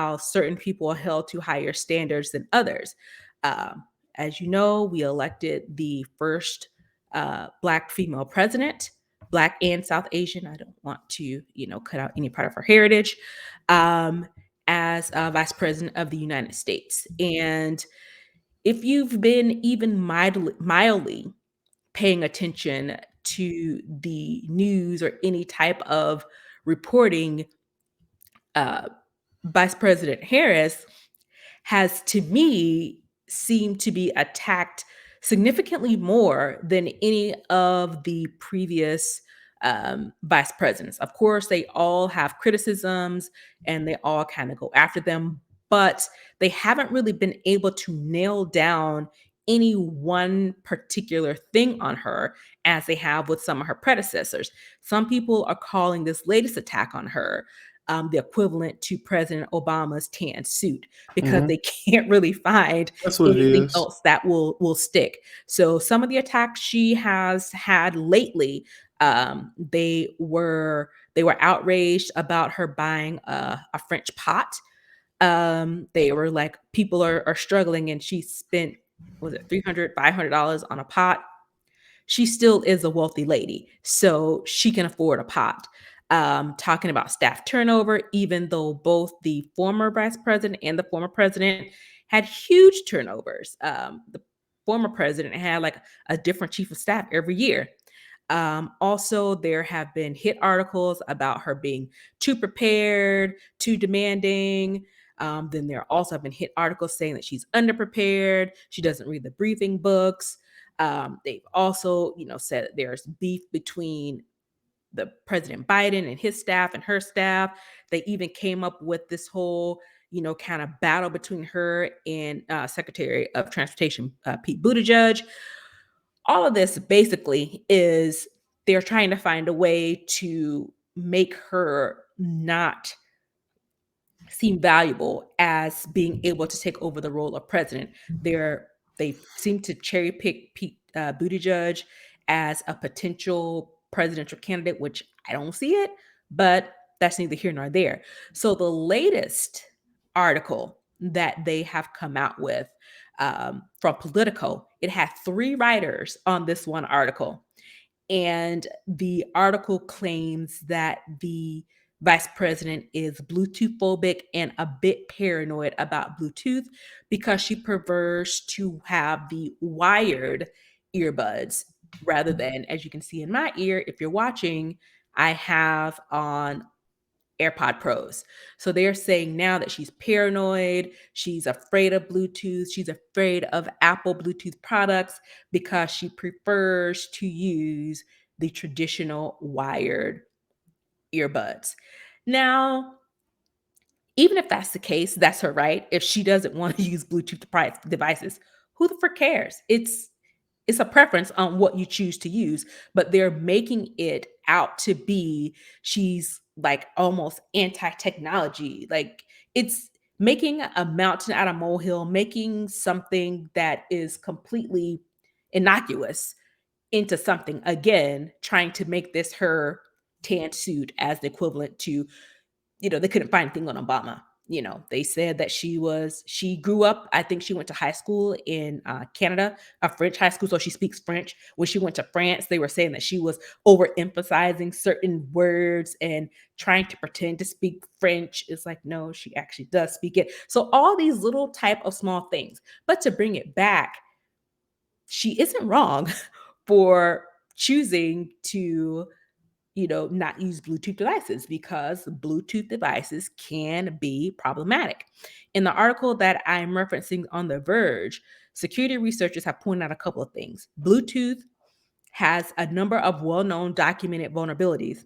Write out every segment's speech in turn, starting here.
how certain people are held to higher standards than others. Um, as you know, we elected the first Black female president, Black and South Asian. I don't want to, cut out any part of her heritage, um, as Vice President of the United States. And if you've been even mildly paying attention to the news or any type of reporting, uh, Vice President Harris has, to me, seemed to be attacked significantly more than any of the previous vice presidents. Of course, they all have criticisms and they all kind of go after them, but they haven't really been able to nail down any one particular thing on her as they have with some of her predecessors. Some people are calling this latest attack on her the equivalent to President Obama's tan suit, because Mhm. they can't really find That's what it anything is. else that will stick. So some of the attacks she has had lately, they were outraged about her buying a French pot. They were like, people are struggling, and she spent, was it $300, $500 on a pot? She still is a wealthy lady, so she can afford a pot. Talking about staff turnover, even though both the former vice president and the former president had huge turnovers. The former president had like a different chief of staff every year. Also, there have been hit articles about her being too prepared, too demanding. Then there also have been hit articles saying that she's underprepared, she doesn't read the briefing books. They've also, said that there's beef between the President Biden and his staff and her staff. They even came up with this whole, kind of battle between her and Secretary of Transportation Pete Buttigieg. All of this basically is, they're trying to find a way to make her not seem valuable as being able to take over the role of president. They seem to cherry pick Pete Buttigieg as a potential presidential candidate, which I don't see it, but that's neither here nor there. So the latest article that they have come out with, from Politico, it had three writers on this one article. And the article claims that the vice president is Bluetooth phobic and a bit paranoid about Bluetooth, because she prefers to have the wired earbuds rather than, as you can see in my ear, if you're watching, I have on AirPod Pros. So they're saying now that she's paranoid, she's afraid of Bluetooth, she's afraid of Apple Bluetooth products, because she prefers to use the traditional wired earbuds. Now, even if that's the case, that's her right. If she doesn't want to use Bluetooth devices, who the frick cares? It's a preference on what you choose to use, but they're making it out to be she's like almost anti-technology. Like, it's making a mountain out of molehill, making something that is completely innocuous into something, again, trying to make this her tan suit as the equivalent to, they couldn't find anything on Obama. They said that she grew up, I think she went to high school in Canada, a French high school, so she speaks French. When she went to France, they were saying that she was overemphasizing certain words and trying to pretend to speak French. It's like, no, she actually does speak it. So all these little type of small things. But to bring it back, she isn't wrong for choosing to, not use Bluetooth devices, because Bluetooth devices can be problematic. In the article that I'm referencing on The Verge, security researchers have pointed out a couple of things. Bluetooth has a number of well-known documented vulnerabilities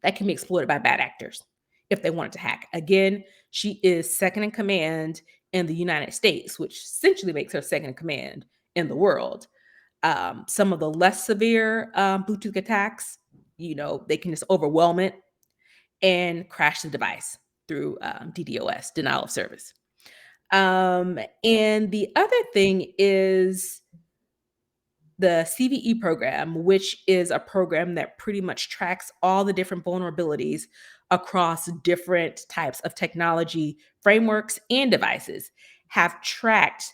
that can be exploited by bad actors if they wanted to hack. Again, she is second in command in the United States, which essentially makes her second in command in the world. Some of the less severe Bluetooth attacks, they can just overwhelm it and crash the device through DDoS, denial of service. And the other thing is the CVE program, which is a program that pretty much tracks all the different vulnerabilities across different types of technology frameworks and devices have tracked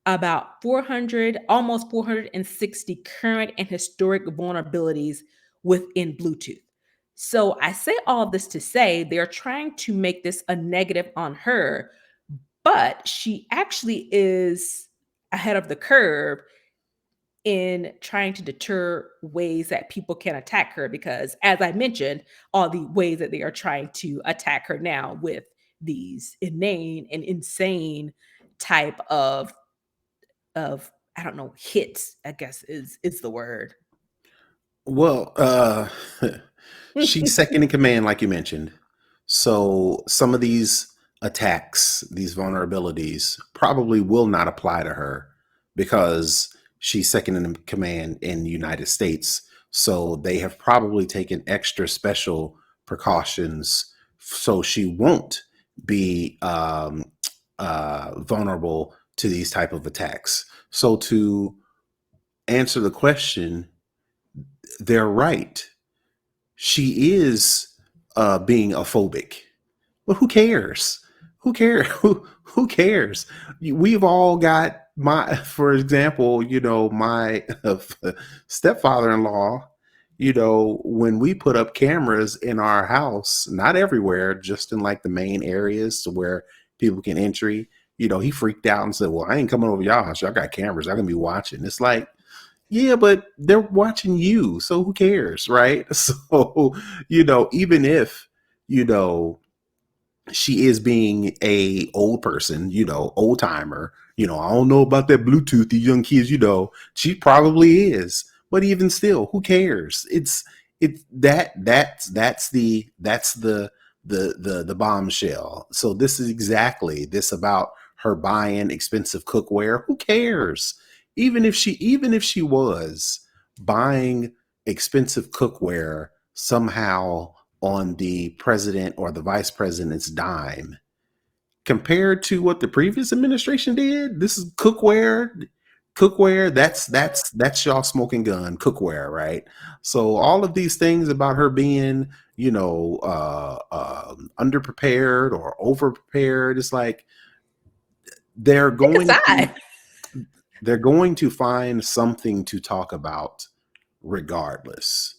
about 400, almost 460 current and historic vulnerabilities within Bluetooth. So I say all of this to say they're trying to make this a negative on her, but she actually is ahead of the curve in trying to deter ways that people can attack her because as I mentioned, all the ways that they are trying to attack her now with these inane and insane type of I don't know, hits, I guess is the word. Well, she's second in command, like you mentioned. So some of these attacks, these vulnerabilities, probably will not apply to her because she's second in command in the United States. So they have probably taken extra special precautions so she won't be vulnerable to these type of attacks. So to answer the question, they're right. She is being a phobic. But who cares? Who cares? Who cares? We've all got my, for example, my stepfather-in-law. When we put up cameras in our house, not everywhere, just in like the main areas to where people can entry. He freaked out and said, "Well, I ain't coming over y'all house. Y'all got cameras. I can be watching." It's like, yeah, but they're watching you, so who cares, right? So, even if, you know, she is being a old person, old timer, I don't know about that Bluetooth, these young kids, she probably is. But even still, who cares? It's that's the bombshell. So this is exactly this about her buying expensive cookware. Who cares? Even if she was buying expensive cookware somehow on the president or the vice president's dime compared to what the previous administration did. This is cookware. That's y'all smoking gun cookware, right? So all of these things about her being underprepared or overprepared, it's like they're Pick a going to side. they're going to find something to talk about regardless.